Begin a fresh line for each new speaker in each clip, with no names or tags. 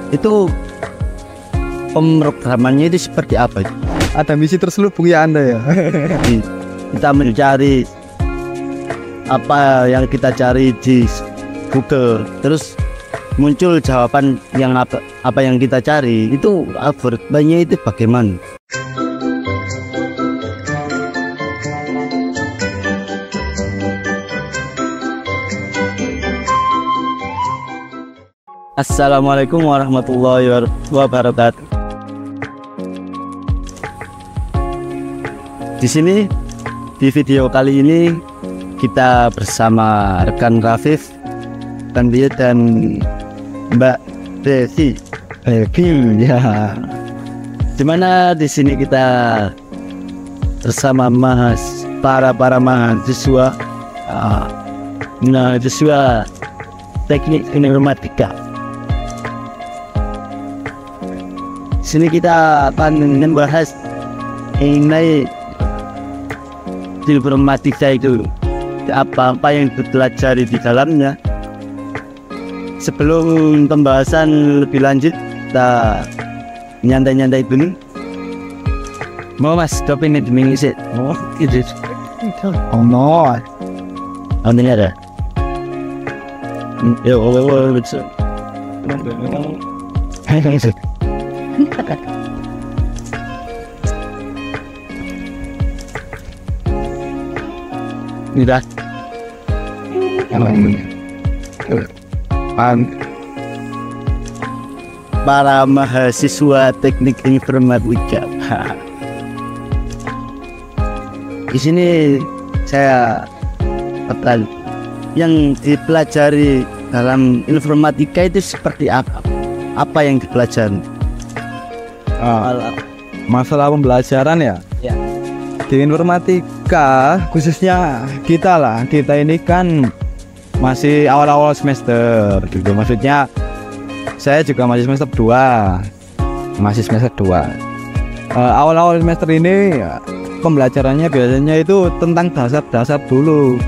Itu pemrogramannya itu seperti apa?
Ada misi terselubung ya Anda ya.
Kita mencari apa yang kita cari di Google, terus muncul jawaban yang apa yang kita cari. Itu algoritmanya itu bagaimana? Assalamualaikum warahmatullahi wabarakatuh. Di sini di video kali ini kita bersama rekan Rafif dan dia dan Mbak Desi. Ya. Dimana di sini kita bersama para mahasiswa teknik informatika. Sini kita akan membahas mengenai informatika itu apa yang dipelajari di dalamnya. Sebelum pembahasan lebih lanjut, kita nyantai-nyantai dulu. Mau mas, kopi ini dimingisit. Oh, itu.
Oh no.
Oh ini ada. Ya, betul. Udah. Para mahasiswa teknik informatika. Di sini saya bertanya, yang dipelajari dalam informatika itu seperti apa? Apa yang dipelajari?
Masalah pembelajaran ya?
Ya.
Di informatika khususnya kita ini kan masih awal-awal semester gitu. Maksudnya saya juga masih semester 2. Awal-awal semester ini pembelajarannya biasanya itu tentang dasar-dasar dulu.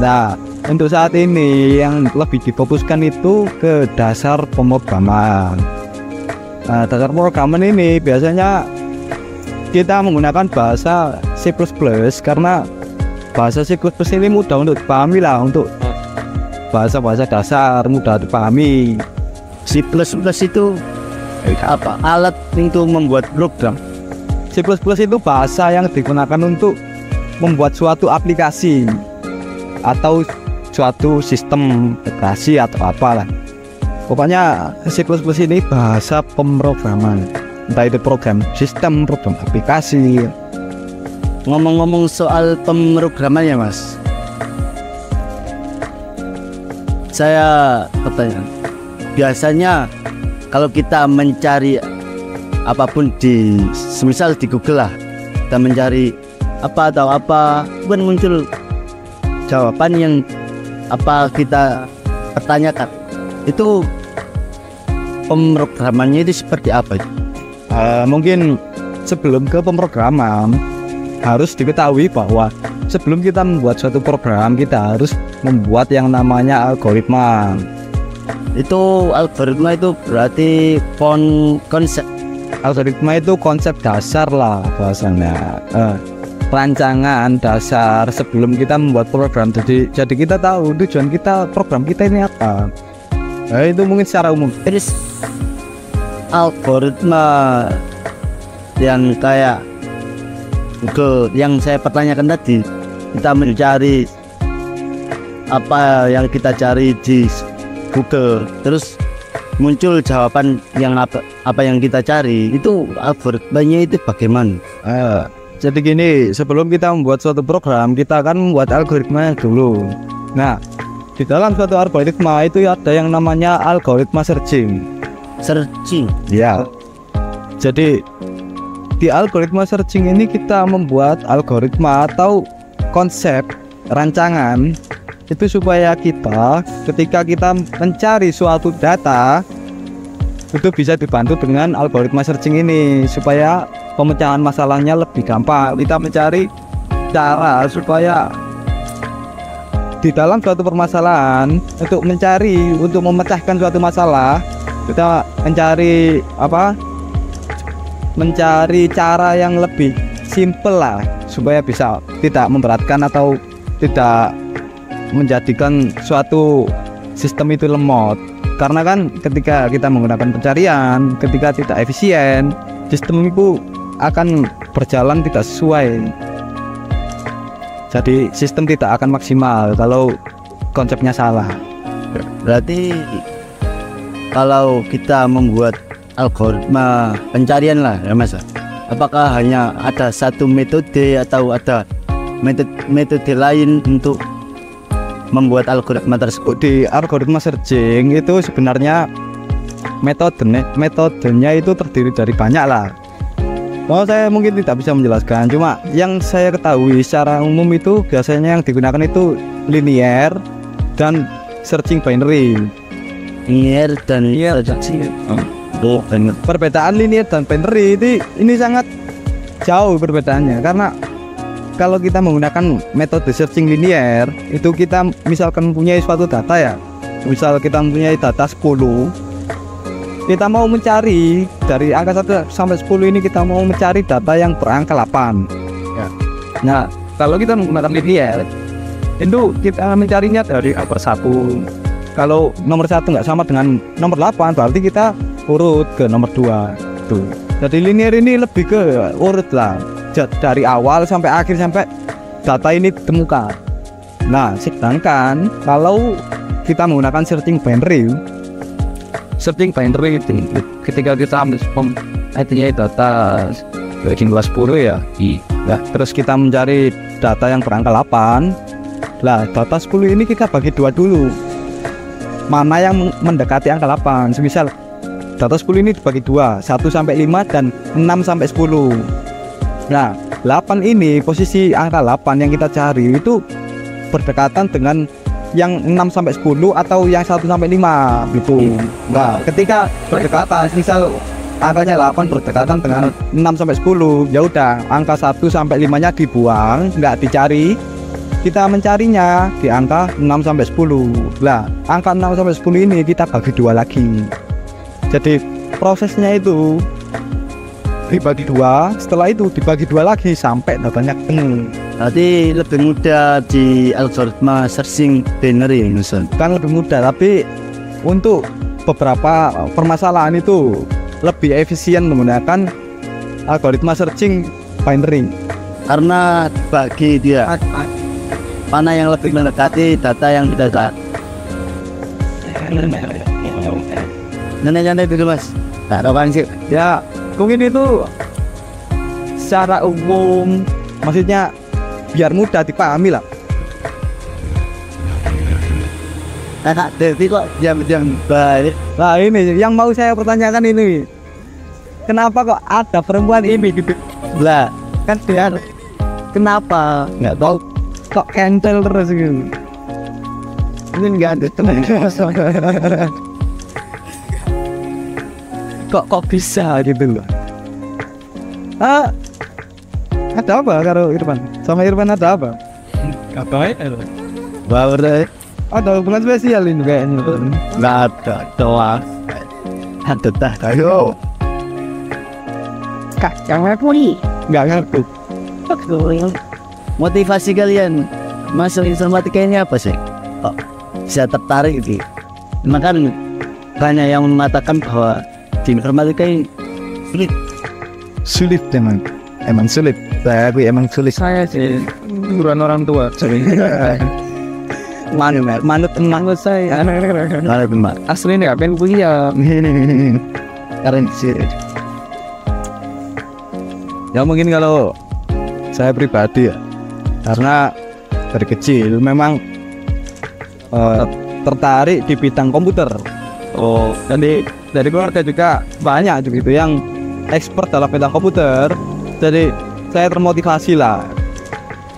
Nah, untuk saat ini yang lebih difokuskan itu ke dasar pemrograman. Nah, dasar pemrograman ini biasanya kita menggunakan bahasa C++ karena bahasa C++ ini mudah untuk dipahami lah, untuk bahasa-bahasa dasar mudah dipahami.
C++ itu apa? Alat untuk membuat program.
C++ itu bahasa yang digunakan untuk membuat suatu aplikasi atau suatu sistem operasi atau apalah. Pokoknya C++ ini bahasa pemrograman, entah itu program sistem, program aplikasi.
Ngomong-ngomong soal pemrograman ya mas, saya bertanya, biasanya kalau kita mencari apapun semisal di Google lah, kita mencari apa atau apa, kan muncul jawaban yang apa kita pertanyakan. Itu pemrogramannya itu seperti apa?
Mungkin sebelum ke pemrograman harus diketahui bahwa sebelum kita membuat suatu program kita harus membuat yang namanya algoritma.
Itu algoritma itu berarti konsep.
Algoritma itu konsep dasar lah bahasanya, rancangan dasar sebelum kita membuat program. Jadi kita tahu tujuan kita, program kita ini apa. Nah, itu mungkin secara umum.
Terus algoritma yang kayak Google yang saya pertanyakan tadi, kita mencari apa yang kita cari di Google, terus muncul jawaban yang apa yang kita cari. Itu algoritmanya itu bagaimana?
Jadi gini, sebelum kita membuat suatu program kita akan membuat algoritma dulu. Nah, di dalam suatu algoritma itu ada yang namanya algoritma searching.
Ya.
Jadi di algoritma searching ini kita membuat algoritma atau konsep rancangan itu supaya kita ketika kita mencari suatu data itu bisa dibantu dengan algoritma searching ini supaya pemecahan masalahnya lebih gampang. Kita mencari cara supaya di dalam suatu permasalahan untuk memecahkan suatu masalah kita mencari mencari cara yang lebih simple lah supaya bisa tidak memberatkan atau tidak menjadikan suatu sistem itu lemot. Karena kan ketika kita menggunakan pencarian, ketika tidak efisien, sistem itu akan berjalan tidak sesuai. Jadi sistem tidak akan maksimal kalau konsepnya salah.
Berarti kalau kita membuat algoritma pencarian lah ya Mas, apakah hanya ada satu metode atau ada metode lain untuk membuat algoritma tersebut?
Di algoritma searching itu sebenarnya metodenya itu terdiri dari banyak lah. Saya mungkin tidak bisa menjelaskan, cuma yang saya ketahui secara umum itu biasanya yang digunakan itu linear dan searching binary.
Linear dan searching.
Perbedaan linear dan binary ini sangat jauh perbedaannya, karena kalau kita menggunakan metode searching linear itu kita misalkan punya suatu data ya, misal kita mempunyai data 10, kita mau mencari dari angka 1 sampai 10 ini, kita mau mencari data yang berangka 8 ya. Nah kalau kita menggunakan linear itu kita mencarinya dari angka 1. Kalau nomor 1 nggak sama dengan nomor 8, berarti kita urut ke nomor 2 tuh. Jadi linear ini lebih ke urut lah, dari awal sampai akhir sampai data ini ditemukan. Nah sedangkan kalau kita menggunakan searching binary itu ketika kita artinya data jumlah 10 ya, nah, terus kita mencari data yang berangka 8. Lah data 10 ini kita bagi 2 dulu, mana yang mendekati angka 8. Semisal data 10 ini dibagi 2, 1 sampai 5 dan 6 sampai 10. Nah 8 ini, posisi angka 8 yang kita cari itu berdekatan dengan yang 6 sampai 10 atau yang 1 sampai 5 gitu. Nah ketika berdekatan, misal angkanya 8 berdekatan dengan 6 sampai 10, ya udah angka 1 sampai 5 nya dibuang, nggak dicari. Kita mencarinya di angka 6 sampai 10. Lah angka 6 sampai 10 ini kita bagi 2 lagi. Jadi prosesnya itu dibagi 2, setelah itu dibagi 2 lagi sampai datanya penuh.
Berarti lebih mudah di algoritma searching binary misalnya.
Kan lebih mudah, tapi untuk beberapa permasalahan itu lebih efisien menggunakan algoritma searching binary.
Karena bagi dia mana yang lebih mendekati data yang kita cari. Nyantai dulu Mas, tak ada apaan sih
ya. Mungkin itu secara umum, maksudnya biar mudah dipahami lah.
Anak Devi kok jam-jam balik.
Nah ini yang mau saya pertanyakan ini, kenapa kok ada perempuan ini gitu lah, kan dia kenapa nggak tahu kok kentel terus gitu. Ini nggak ada kok bisa gitu loh. Ada apa karo Irfan? Sama Irfan ada apa? Apa ya?
Bawa deh.
Ada hubungan spesial ini kayaknya.
Nggak ada doang. Ada dah. Ayo.
Kak, jangan pulih.
Nggak ngerti.
Motivasi kalian masuk informatika ini apa sih? Oh, bisa tertarik gitu. Makan banyak yang mengatakan bahwa di informatika ini
sulit emang sulit. Tapi emang sulit.
Saya sih
Ukuran orang tua. Manut saya.
Mana benar?
aslinya nggak pengen kuliah.
Keren sih.
Ya mungkin kalau saya pribadi ya, karena dari kecil memang tertarik di bidang komputer. Oh, jadi dari keluarga juga banyak gitu yang expert dalam bidang komputer. Jadi saya termotivasi lah.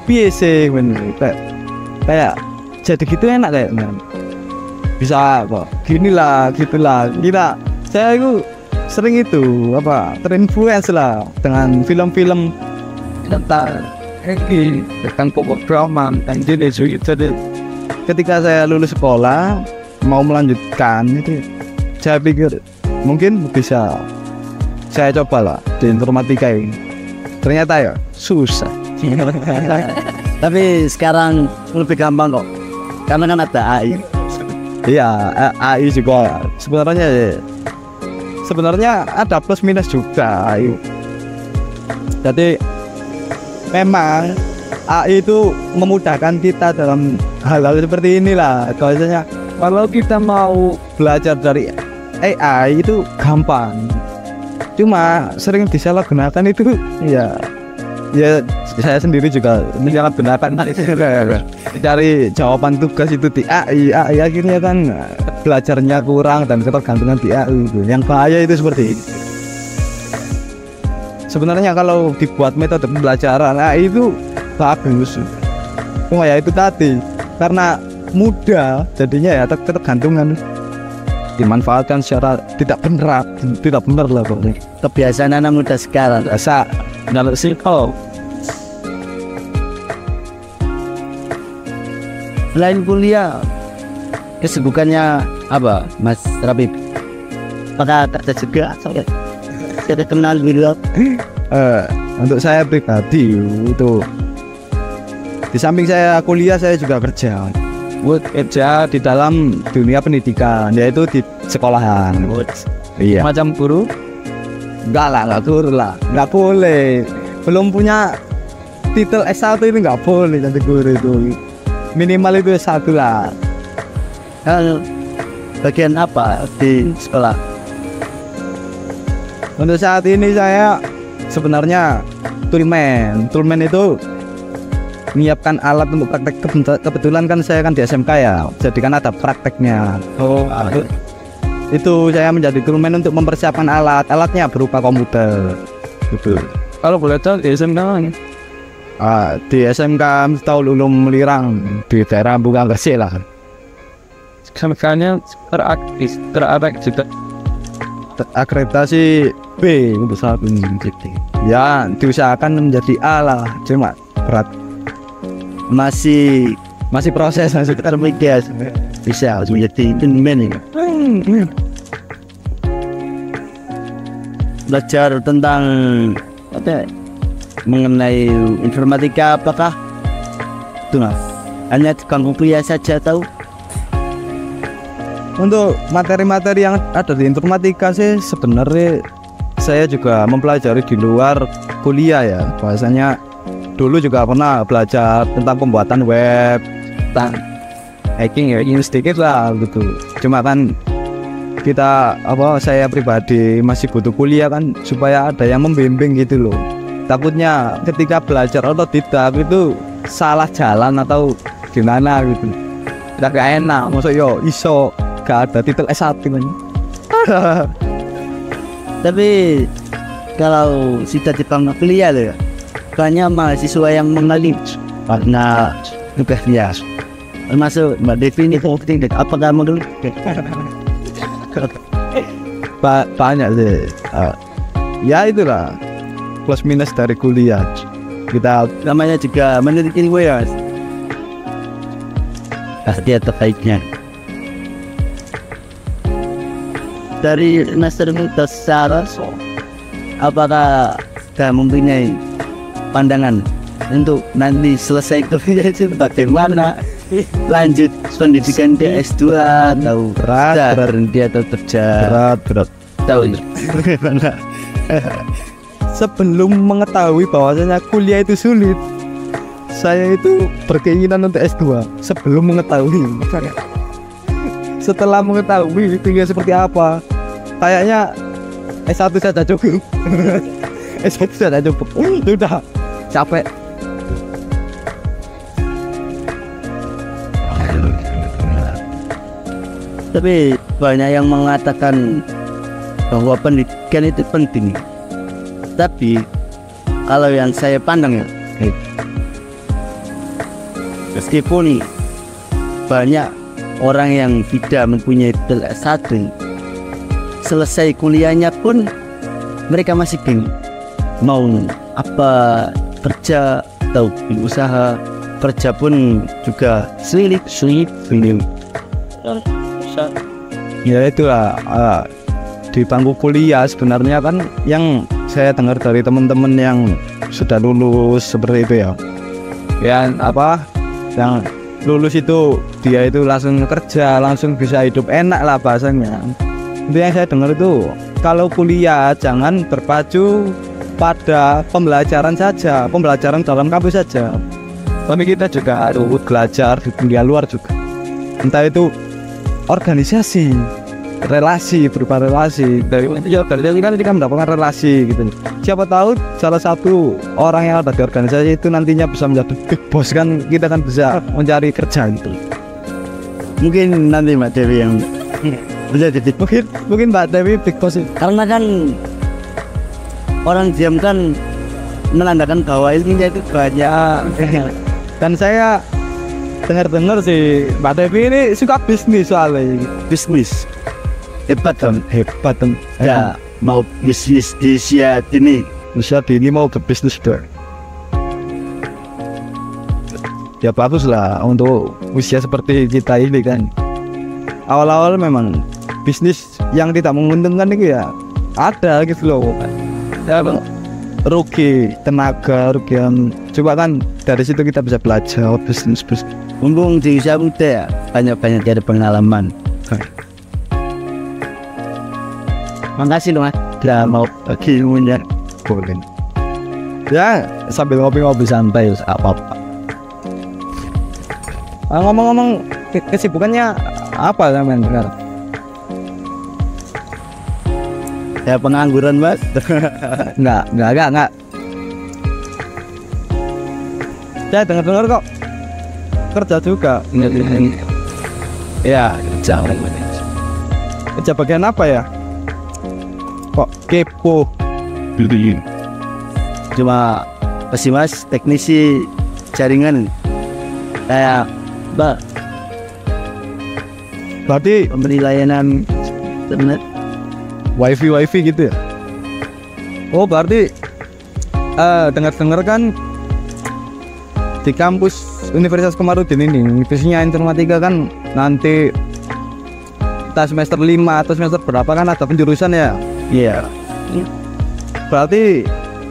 Biasa kayak jadi gitu enak kayak bisa kok ginilah gitulah. Gila, saya itu sering itu terinfluence lah dengan film-film tentang pemrograman dan jenis gitu. Ketika saya lulus sekolah mau melanjutkan itu, saya pikir mungkin bisa saya coba lah di informatika ini. Ternyata ya susah.
Tapi sekarang lebih gampang kok, karena kan ada AI.
Iya, AI juga sebenarnya ada plus minus juga AI. Jadi memang AI itu memudahkan kita dalam hal-hal seperti inilah. Kalau kita mau belajar dari AI itu gampang, cuma sering disalahgunakan itu ya saya sendiri juga menyalahgunakan cari jawaban tugas itu di AI akhirnya kan belajarnya kurang dan ketergantungan di AI itu. Yang bahaya itu seperti itu. Sebenarnya kalau dibuat metode pembelajaran AI itu bagus, cuma ya itu tadi karena mudah jadinya ya ketergantungan, dimanfaatkan secara tidak benar lah pokoknya.
Kebiasaan anak muda sekarang.
Rasa benar sih kalau
Selain kuliah, kesibukannya apa, Mas Rabib? Apakah kerja juga? Saya kenal dulu.
Untuk saya pribadi itu di samping saya kuliah saya juga kerja di dalam dunia pendidikan, yaitu di sekolahan. Iya.
Macam guru?
Enggak guru lah, nggak boleh. Belum punya titel S1 itu nggak boleh jadi guru itu. Minimal itu S1 lah.
Bagian apa di sekolah?
Untuk saat ini saya sebenarnya toolman itu menyiapkan alat untuk praktek. Kebetulan kan saya kan di SMK ya, jadi kan ada prakteknya. Itu saya menjadi toolman untuk mempersiapkan alatnya berupa komputer gitu.
Kalau boleh tahu di SMK mana?
Di SMK Taul Ulum Lirang di daerah Bunga Gresik lah.
SMK-nya terakreditasi
Akreditasi B untuk saat ini. Ya diusahakan menjadi A lah, cuma berat.
Masih
Proses
termigas bisa menjadi toolman ya. Belajar tentang mengenai informatika apakah itu Mas? Hanya tukang kuliah saja tahu?
Untuk materi-materi yang ada di informatika sih sebenarnya saya juga mempelajari di luar kuliah ya. Bahasanya dulu juga pernah belajar tentang pembuatan web, tentang hacking ya, ini sedikit lah gitu. Cuma kan saya pribadi masih butuh kuliah kan supaya ada yang membimbing gitu loh. Takutnya ketika belajar otodidak itu salah jalan atau gimana gitu. Udah gak enak, maksud iso gak ada titel S1 kan.
Tapi kalau sudah di kuliah loh ya, banyak mahasiswa yang mengalami karena tugasnya. Termasuk Mbak Devi ini apakah menurut?
Banyak sih. Ya itulah plus minus dari kuliah. Kita
namanya juga meneliti ya. Pasti ada baiknya. Dari semester dasar, apakah sudah mempunyai pandangan untuk nanti selesai kuliah itu bagaimana lanjut pendidikan di S2 atau berhenti atau kerja?
Berat.
Tahu
bagaimana? Sebelum mengetahui bahwasanya kuliah itu sulit, saya itu berkeinginan untuk S2 sebelum mengetahui. Setelah mengetahui tinggal seperti apa, kayaknya S1 saja cukup. S1 saja cukup. Sudah capek.
Tapi banyak yang mengatakan bahwa pendidikan itu penting. Tapi kalau yang saya pandang ya, meskipun banyak orang yang tidak mempunyai titel S1, selesai kuliahnya pun mereka masih bingung mau apa, kerja atau usaha. Kerja pun juga sulit.
Ya itulah di bangku kuliah sebenarnya kan yang saya dengar dari teman-teman yang sudah lulus seperti itu ya. Yang apa? Yang lulus itu dia itu langsung kerja, langsung bisa hidup enak lah bahasanya. Itu yang saya dengar itu kalau kuliah jangan berpacu pada pembelajaran saja, pembelajaran dalam kampus saja. Tapi kita juga harus belajar di dunia luar juga. Entah itu organisasi, relasi, berupa relasi. Dari kan kita mendapatkan relasi gitu. Siapa tahu salah satu orang yang ada di organisasi itu nantinya bisa menjadi big boss kan, kita kan bisa mencari kerja gitu.
Mungkin nanti Mbak Dewi yang bisa jadi
Mungkin Mbak Dewi big boss itu.
karena kan orang diam kan menandakan bahwa ilmunya itu banyak.
Dan saya dengar sih Mbak Devi ini suka bisnis soalnya.
Bisnis hebat kan,
Hebat kan.
ya mau bisnis di usia dini.
Usia dini mau ke bisnis dong. Ya bagus lah untuk usia seperti kita ini kan. Awal-awal memang bisnis yang tidak menguntungkan itu ya ada gitu loh. Ya bang, rugi tenaga, rugian. Coba kan dari situ kita bisa belajar bisnis.
Mumpung di usia muda ya, banyak-banyak ada pengalaman. Makasih loh Mas, udah mau bagi ilmunya.
Boleh. Ya sambil ngopi-ngopi santai apa-apa. Ngomong-ngomong kesibukannya apa teman sekarang?
Ya pengangguran Mas.
Enggak. Saya dengar kok kerja juga.
Ya jangan.
Kerja bagian apa ya? Kok kepo?
Cuma pasti Mas teknisi jaringan kayak Mbak
Berarti
pemberi layanan internet.
wifi gitu ya? Oh berarti dengar kan di kampus Universitas Komarudin ini, Universitasnya Informatika kan nanti kita semester 5 atau semester berapa kan ada penjurusan ya?
Iya.
Berarti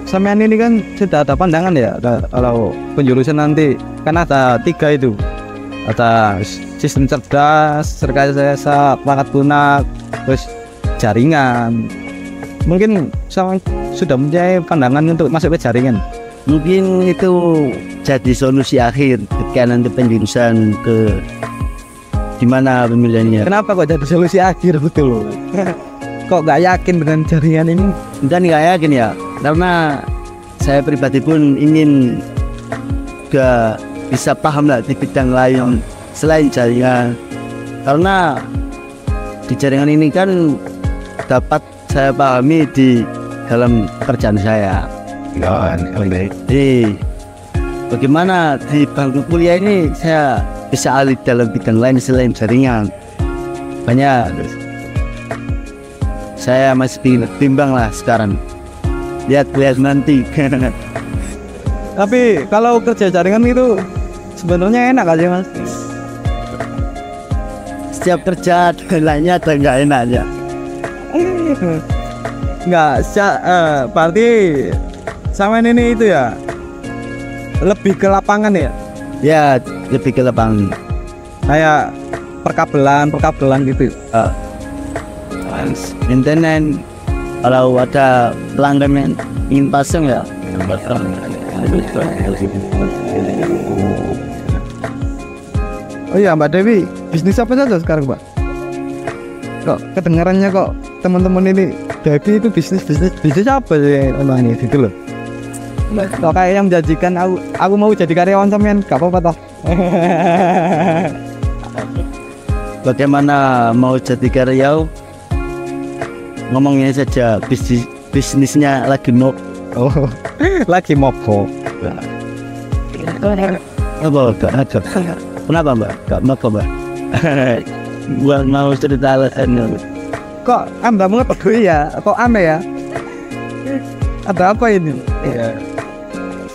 sampean ini kan sudah ada pandangan ya kalau penjurusan nanti kan ada 3 itu, ada sistem cerdas, rekayasa perangkat lunak, terus jaringan. Mungkin sudah mempunyai pandangan untuk masuk ke jaringan.
Mungkin itu jadi solusi akhir ketika nanti penjurusan ke gimana pemilihannya.
Kenapa kok jadi solusi akhir betul? Kok nggak yakin dengan jaringan ini?
Dan nggak yakin ya, karena saya pribadi pun ingin juga bisa paham lah di bidang lain selain jaringan. Karena di jaringan ini kan dapat saya pahami di dalam pekerjaan saya. Jadi bagaimana di bangku kuliah ini saya bisa alih dalam bidang lain selain jaringan. Banyak. Saya masih bimbang lah sekarang. Lihat nanti.
Tapi kalau kerja jaringan itu sebenarnya enak aja Mas.
Setiap kerja lainnya ada nggak enaknya.
Berarti sama ini itu ya lebih ke lapangan ya?
Ya lebih ke lapangan.
Kayak perkabelan gitu.
Maintenance, kalau ada pelanggan yang ingin pasang ya.
Oh iya Mbak Dewi, bisnis apa saja sekarang Mbak? Kok kedengarannya kok teman-teman ini Dewi itu bisnis apa sih ini gitu loh? Kok kayak yang menjanjikan aku mau jadi karyawan sampean, gak apa-apa toh.
Bagaimana mau jadi karyawan? Ngomongnya saja bisnisnya lagi mau.
Oh, lagi mogok.
Kenapa Mbak? Gak mogok Mbak? Gua mau cerita alasannya.
Kok Anda mengetahui ya? Kok aneh ya? Ada apa ini?
Ya,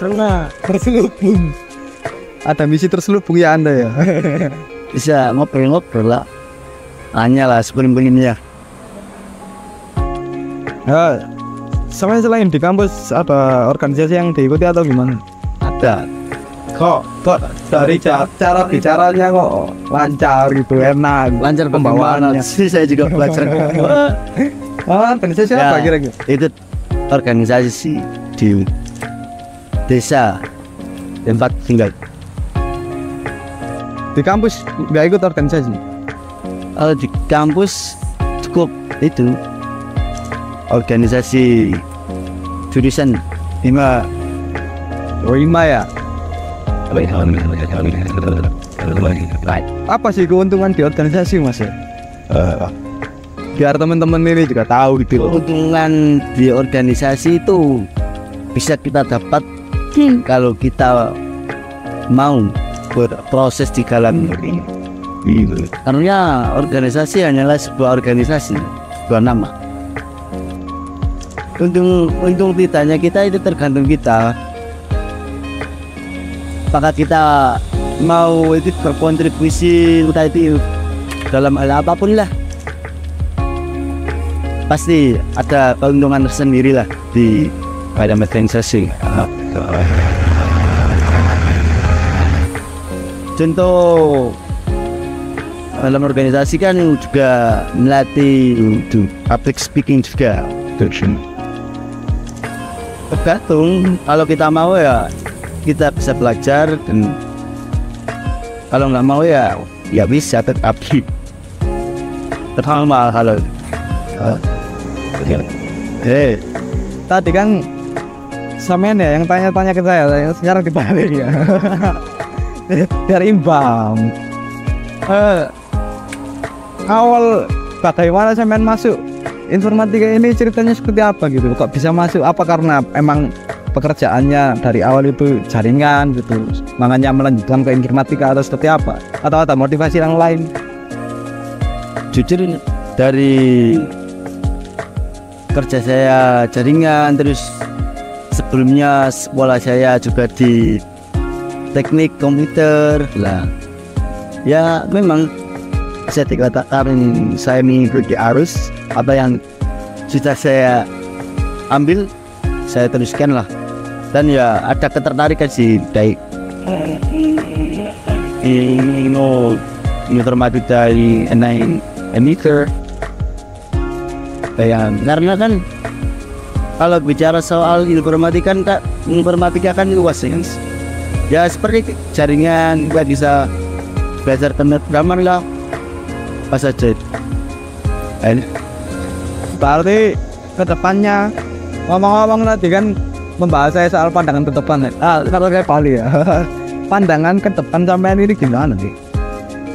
karena
Terselubung. Ada misi terselubung ya Anda ya?
bisa ngobrol lah. Hanya lah sebelum-sebelumnya.
Sama selain di kampus ada organisasi yang diikuti atau gimana?
Ada.
Kok dari cara bicaranya kok lancar gitu, enak,
Lancar
pembawaannya.
sih, saya juga belajar.
Organisasi apa kira-kira?
Itu organisasi di desa tempat tinggal.
Di kampus nggak ikut organisasi?
Kalau di kampus cukup itu organisasi jurusan 5.
Rima ya. Apa sih keuntungan di organisasi mas? Biar teman-teman ini juga tahu gitu loh.
Keuntungan di organisasi itu bisa kita dapat kalau kita mau berproses di dalam karena organisasi hanyalah sebuah organisasi, sebuah nama. Untung tidaknya kita itu tergantung kita. Apakah kita mau itu berkontribusi entah itu dalam hal apapun lah, pasti ada keuntungan tersendiri lah di pada organisasi. Contoh dalam organisasi kan juga melatih untuk public speaking juga. Tergantung, kalau kita mau ya kita bisa belajar, dan kalau nggak mau ya bisa tetap terhama kalau
Tadi kan sampean ya yang tanya-tanya ke saya, sekarang dibalik ya. Biar imbang. Awal bagaimana sampean masuk informatika ini, ceritanya seperti apa gitu? Kok bisa masuk? Apa karena emang pekerjaannya dari awal itu jaringan gitu, makanya melanjutkan ke informatika, atau seperti apa? Atau ada motivasi yang lain?
Jujur dari kerja saya jaringan, terus sebelumnya sekolah saya juga di teknik komputer lah. Ya memang bisa dikatakan saya mengikuti arus, apa yang sudah saya ambil saya teruskan lah. Dan ya ada ketertarikan sih dari informatika dari emitter. Karena kan kalau bicara soal informatika kan luas ya, seperti jaringan, kita bisa belajar pemrograman lah apa saja.
Berarti kedepannya, ngomong-ngomong tadi kan membahas saya soal pandangan ke depan. Kalau kayak Pali ya, pandangan ke depan sampean ini gimana nih?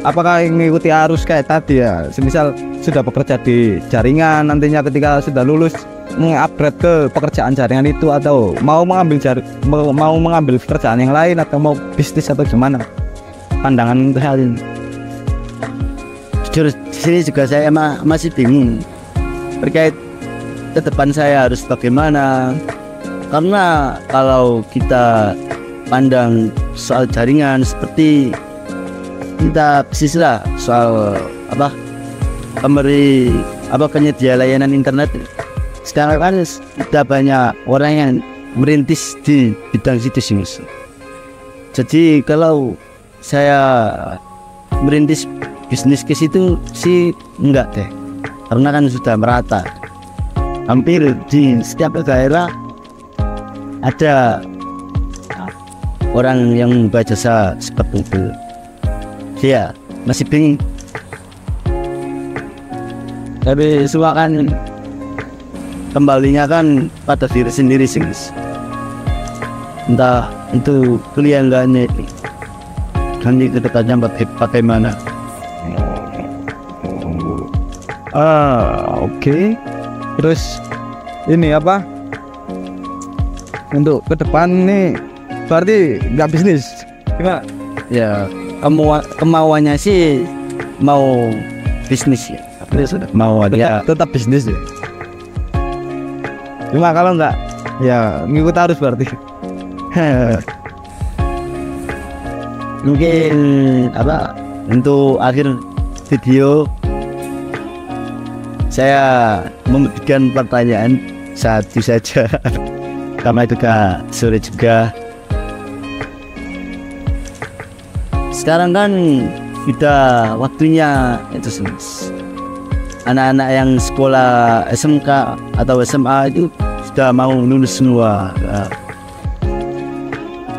Apakah mengikuti arus kayak tadi ya, semisal sudah bekerja di jaringan, nantinya ketika sudah lulus mengupgrade ke pekerjaan jaringan itu, atau mau mengambil pekerjaan yang lain, atau mau bisnis atau gimana? Pandangan untuk hal ini.
Jujur di sini juga saya masih bingung terkait ke depan saya harus bagaimana. Karena kalau kita pandang soal jaringan seperti kita bisnis lah, soal penyedia layanan internet. Sekarang kan sudah banyak orang yang merintis di bidang situ sih mas. Jadi kalau saya merintis bisnis ke situ sih enggak deh, karena kan sudah merata. Hampir di setiap daerah ada orang yang membuat jasa seperti itu. Ya masih bingung. Tapi semua kan kembalinya kan pada diri sendiri sih mas. Entah itu kuliah enggaknya nanti kedepannya bagaimana.
Oke. Terus ini apa? Untuk ke depan nih berarti nggak bisnis? Gimana?
Ya kemauannya sih mau bisnis ya. Mau dia
tetap bisnis ya. Cuma kalau nggak ya ngikut arus berarti.
Mungkin untuk akhir video saya melanjutkan pertanyaan satu saja karena itu sore juga. Sekarang kan sudah waktunya itu anak-anak yang sekolah SMK atau SMA itu sudah mau lulus semua.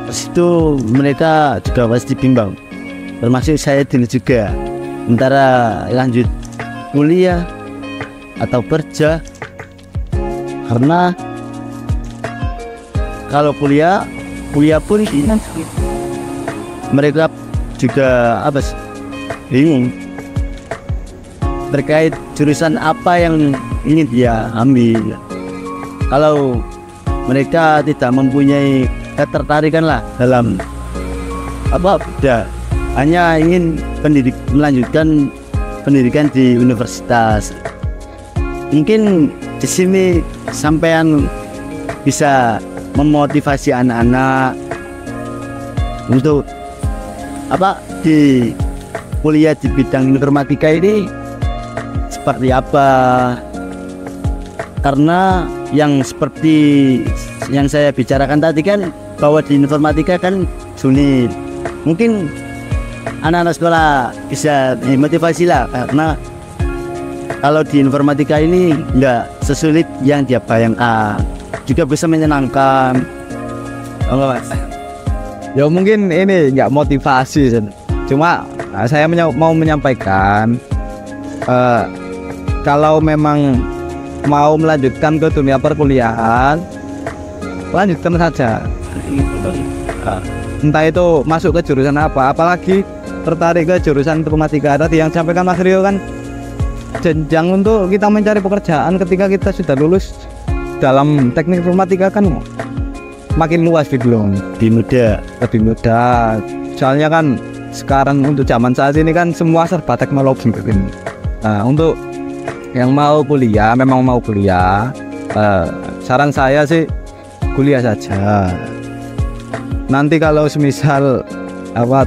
Terus itu mereka juga pasti bimbang, termasuk saya dulu juga, antara lanjut kuliah atau kerja. Karena kalau kuliah pun mereka juga bingung terkait jurusan apa yang ingin dia ambil. Kalau mereka tidak mempunyai ketertarikan lah dalam hanya ingin melanjutkan pendidikan di universitas. Mungkin di sini sampean bisa memotivasi anak-anak untuk di kuliah di bidang informatika ini seperti apa. Karena yang seperti yang saya bicarakan tadi kan, bahwa di informatika kan sulit. Mungkin anak-anak sekolah bisa dimotivasi lah, karena kalau di informatika ini enggak sesulit yang dia bayangkan, juga bisa menyenangkan. Mas?
Ya mungkin ini nggak motivasi, cuma saya mau menyampaikan kalau memang mau melanjutkan ke dunia perkuliahan, lanjutkan saja. Entah itu masuk ke jurusan apa, apalagi tertarik ke jurusan informatika. Tadi yang disampaikan Mas Rio kan, jenjang untuk kita mencari pekerjaan ketika kita sudah lulus dalam teknik informatika kan makin luas gitu loh, lebih mudah. Soalnya kan sekarang untuk zaman saat ini kan semua serba teknologi gitu. Nah, untuk yang memang mau kuliah, saran saya sih kuliah saja. Nanti kalau semisal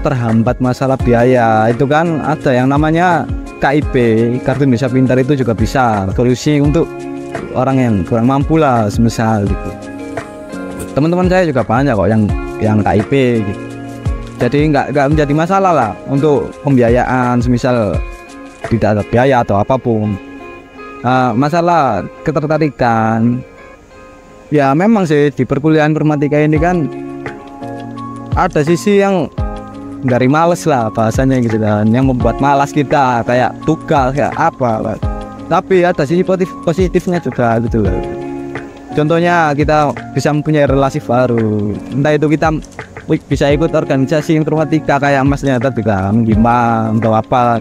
terhambat masalah biaya, itu kan ada yang namanya KIP, Kartu Indonesia Pintar, itu juga bisa solusi untuk orang yang kurang mampu lah, semisal gitu. Teman-teman saya juga banyak kok yang KIP gitu. Jadi nggak menjadi masalah lah untuk pembiayaan, semisal tidak ada biaya atau apapun. Masalah ketertarikan, ya memang sih di perkuliahan informatika ini kan ada sisi yang dari males lah bahasanya gitu kan, yang membuat malas kita, kayak tugas kayak apa. Tapi ada sisi positifnya juga gitu loh. Contohnya kita bisa mempunyai relasi baru, entah itu kita bisa ikut organisasi informatika kayak masnya tadi kan, gimana atau apa.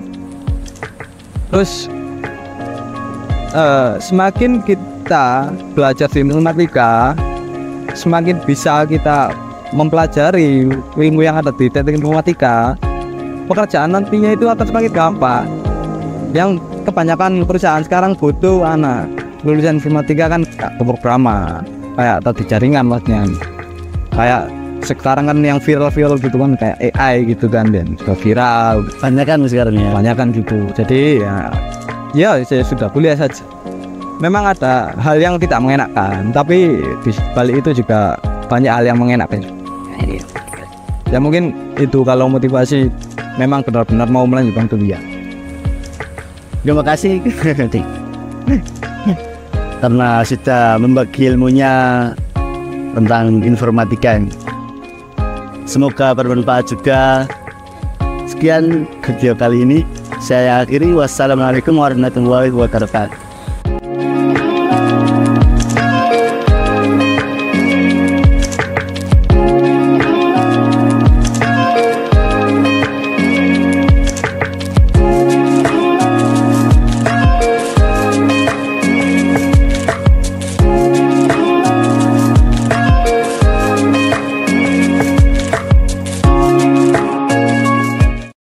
Terus semakin kita belajar di informatika, semakin bisa kita mempelajari ilmu yang ada di teknik informatika, pekerjaan nantinya itu akan semakin gampang. Yang kebanyakan perusahaan sekarang butuh anak lulusan informatika kan pemrograman, kayak atau di jaringan maksudnya. Kayak sekarang kan yang viral gitu kan, kayak AI gitu kan, dan juga viral.
Banyak kan sekarang ya.
Banyak kan gitu. Jadi ya saya sudah kuliah saja. Memang ada hal yang tidak mengenakan, tapi di balik itu juga banyak hal yang mengenakan. Ya mungkin itu kalau motivasi memang benar-benar mau melanjutkan kuliah.
Terima kasih karena sudah membagi ilmunya tentang informatika. Semoga bermanfaat juga. Sekian video kali ini saya akhiri. Wassalamualaikum warahmatullahi wabarakatuh.